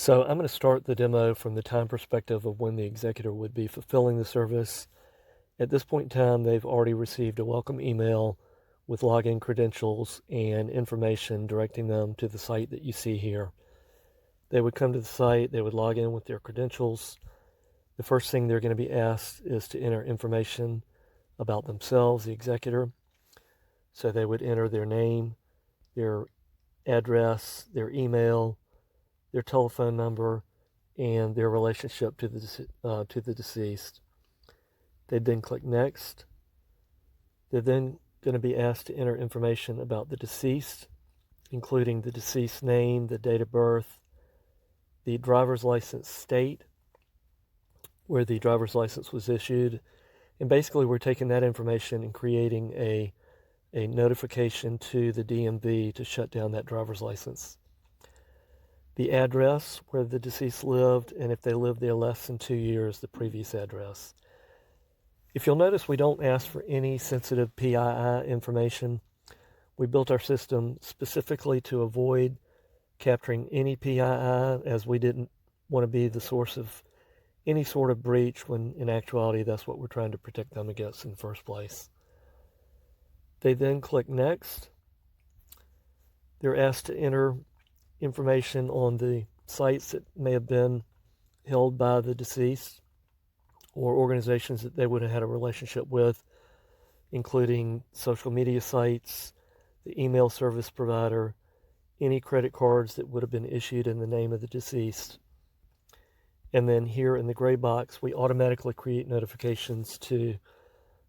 So I'm going to start the demo from the time perspective of when the executor would be fulfilling the service. At this point in time, they've already received a welcome email with login credentials and information directing them to the site that you see here. They would come to the site, they would log in with their credentials. The first thing they're going to be asked is to enter information about themselves, the executor. So they would enter their name, their address, their email, their telephone number, and their relationship to the deceased. They'd then click Next. They're then going to be asked to enter information about the deceased, including the deceased name, the date of birth, the driver's license state where the driver's license was issued. And basically, we're taking that information and creating a notification to the DMV to shut down that driver's license. The address where the deceased lived, and if they lived there less than 2 years, the previous address. If you'll notice, we don't ask for any sensitive PII information. We built our system specifically to avoid capturing any PII, as we didn't want to be the source of any sort of breach, when in actuality that's what we're trying to protect them against in the first place. They then click Next. They're asked to enter information on the sites that may have been held by the deceased or organizations that they would have had a relationship with, including social media sites, the email service provider, any credit cards that would have been issued in the name of the deceased. And then here in the gray box, we automatically create notifications to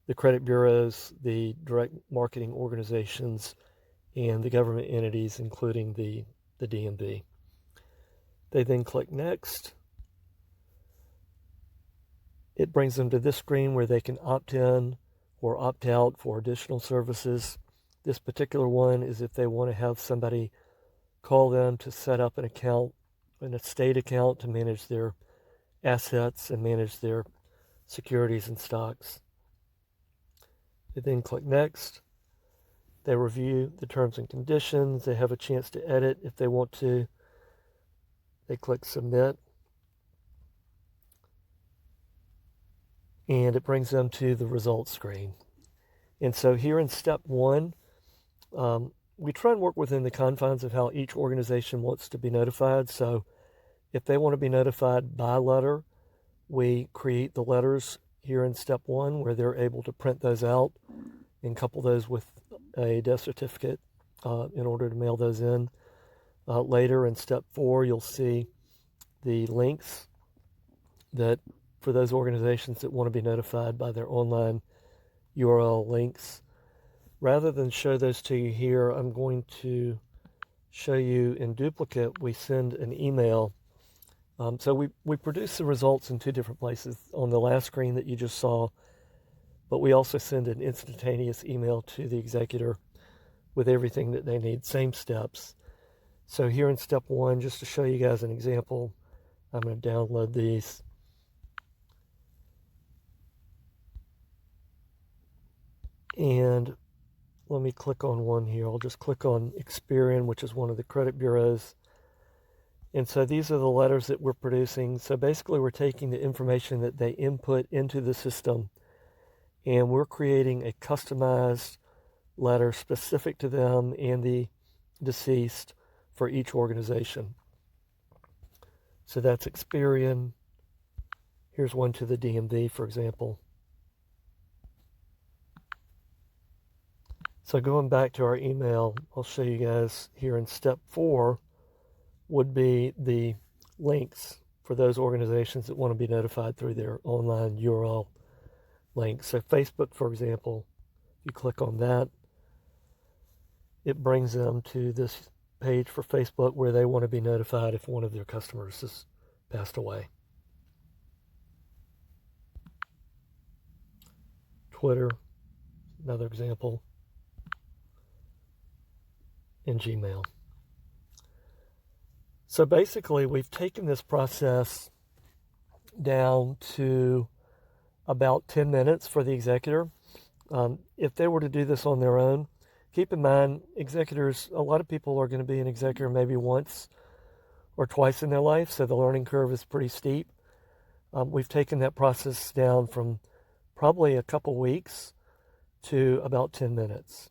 the credit bureaus, the direct marketing organizations, and the government entities, including the DMV. They then click Next. It brings them to this screen where they can opt in or opt out for additional services. This particular one is if they want to have somebody call them to set up an account, an estate account, to manage their assets and manage their securities and stocks. They then click Next. They review the terms and conditions. They have a chance to edit if they want to. They click Submit. And it brings them to the results screen. And so here in step one, we try and work within the confines of how each organization wants to be notified. So if they want to be notified by letter, we create the letters here in step one, where they're able to print those out and couple those with a death certificate in order to mail those in. Later in step four, you'll see the links that for those organizations that want to be notified by their online URL links. Rather than show those to you here, I'm going to show you in duplicate. We send an email. So we produce the results in two different places on the last screen that you just saw, but we also send an instantaneous email to the executor with everything that they need, same steps. So here in step one, just to show you guys an example, I'm going to download these. And let me click on one here. I'll just click on Experian, which is one of the credit bureaus. And so these are the letters that we're producing. So basically we're taking the information that they input into the system, and we're creating a customized letter specific to them and the deceased for each organization. So that's Experian. Here's one to the DMV, for example. So going back to our email, I'll show you guys here in step four would be the links for those organizations that want to be notified through their online URL links. So Facebook, for example, if you click on that, it brings them to this page for Facebook where they want to be notified if one of their customers has passed away. Twitter, another example, and Gmail. So basically, we've taken this process down to about 10 minutes for the executor. If they were to do this on their own, keep in mind, executors, a lot of people are going to be an executor maybe once or twice in their life, so the learning curve is pretty steep. We've taken that process down from probably a couple weeks to about 10 minutes.